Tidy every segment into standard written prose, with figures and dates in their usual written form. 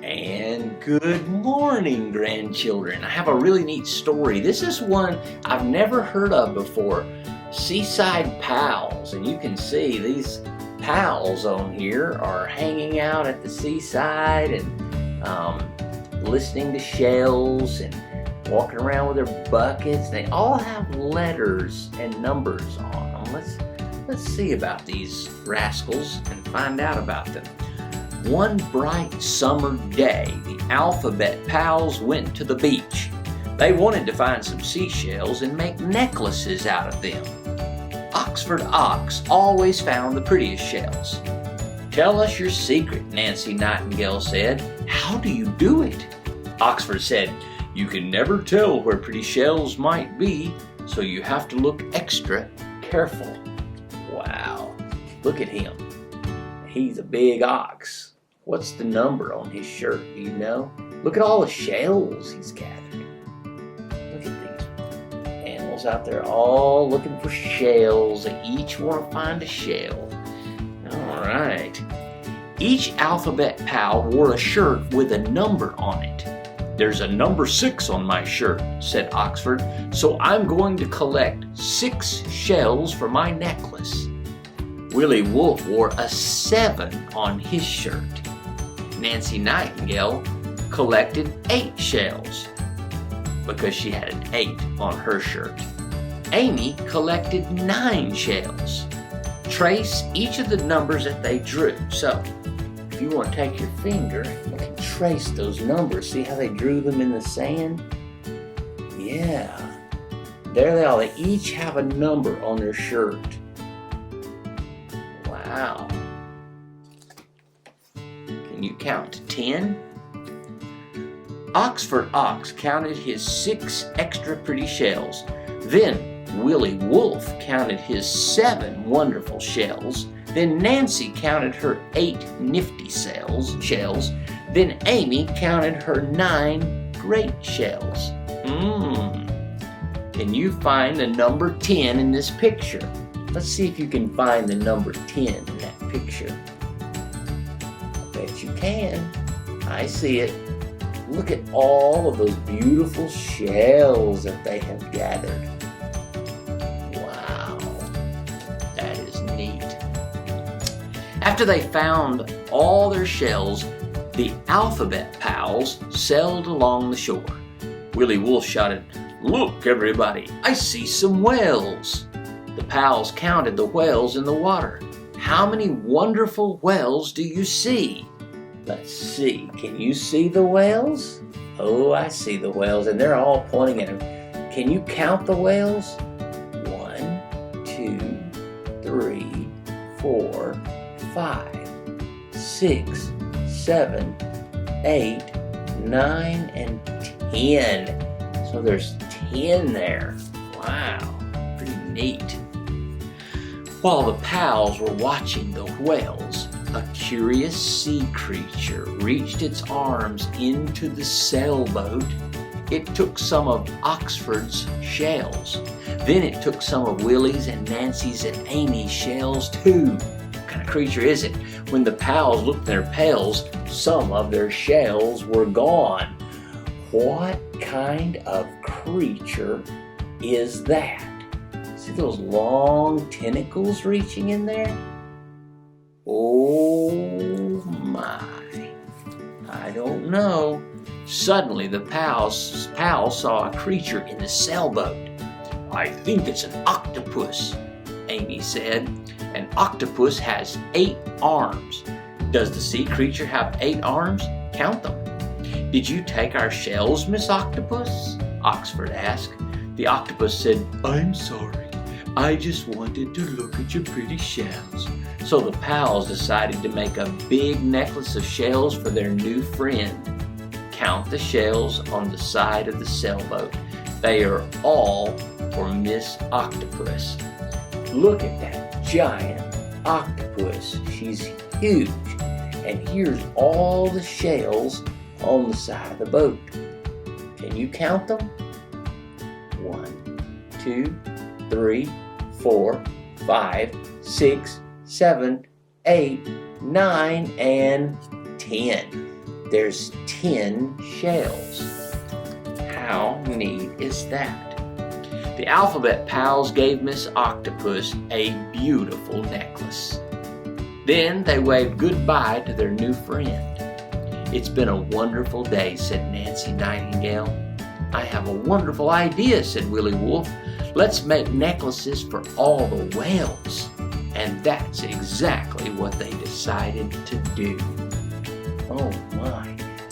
And good morning, grandchildren. I have a really neat story. This is one I've never heard of before. Seaside Pals. And you can see these pals on here are hanging out at the seaside and listening to shells and walking around with their buckets. They all have letters and numbers on them. Let's see about these rascals and find out about them. One bright summer day, the Alphabet Pals went to the beach. They wanted to find some seashells and make necklaces out of them. Oxford Ox always found the prettiest shells. "Tell us your secret," Nancy Nightingale said. "How do you do it?" Oxford said, "You can never tell where pretty shells might be, so you have to look extra careful." Wow, look at him. He's a big ox. What's the number on his shirt, do you know? Look at all the shells he's gathered. Look at these animals out there all looking for shells. They each want to find a shell. All right. Each Alphabet Pal wore a shirt with a number on it. "There's a number 6 on my shirt," said Oxford, "so I'm going to collect 6 shells for my necklace." Willie Wolf wore a 7 on his shirt. Nancy Nightingale collected 8 shells because she had an 8 on her shirt. Amy collected 9 shells. Trace each of the numbers that they drew. So, if you want to take your finger, you can trace those numbers. See how they drew them in the sand? Yeah. There they are. They each have a number on their shirt. Wow. Can you count to 10? Oxford Ox counted his 6 extra pretty shells. Then Willie Wolf counted his 7 wonderful shells. Then Nancy counted her 8 nifty shells. Then Amy counted her 9 great shells. Can you find the number 10 in this picture? Let's see if you can find the number 10 in that picture. I bet you can. I see it. Look at all of those beautiful shells that they have gathered. Wow, that is neat. After they found all their shells, the Alphabet Pals sailed along the shore. Willie Wolf shouted, "Look, everybody, I see some whales." The pals counted the whales in the water. "How many wonderful whales do you see?" Let's see. Can you see the whales? Oh, I see the whales, and they're all pointing at them. Can you count the whales? 1, 2, 3, 4, 5, 6, 7, 8, 9, and 10. So there's 10 there. Wow, pretty neat. While the pals were watching the whales, a curious sea creature reached its arms into the sailboat. It took some of Oxford's shells. Then it took some of Willie's and Nancy's and Amy's shells too. What kind of creature is it? When the pals looked in their pails, some of their shells were gone. What kind of creature is that? See those long tentacles reaching in there? Oh my, I don't know. Suddenly the pals saw a creature in the sailboat. "I think it's an octopus," Amy said. "An octopus has 8 arms. Does the sea creature have 8 arms? Count them." "Did you take our shells, Miss Octopus?" Oxford asked. The octopus said, "I'm sorry. I just wanted to look at your pretty shells." So the pals decided to make a big necklace of shells for their new friend. Count the shells on the side of the sailboat. They are all for Miss Octopus. Look at that giant octopus. She's huge. And here's all the shells on the side of the boat. Can you count them? 1, 2, 3, 4, 5, 6, 7, 8, 9, and 10. there's 10 shells. How neat is that? The Alphabet Pals gave Miss Octopus a beautiful necklace. Then they waved goodbye to their new friend. "It's been a wonderful day," said Nancy Nightingale. "I have a wonderful idea," said Willie Wolf. "Let's make necklaces for all the whales." And that's exactly what they decided to do. Oh my.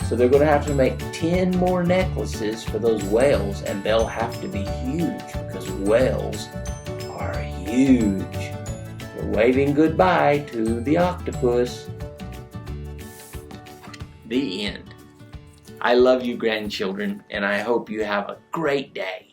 So they're going to have to make 10 more necklaces for those whales, and they'll have to be huge because whales are huge. We're waving goodbye to the octopus. The end. I love you, grandchildren, and I hope you have a great day.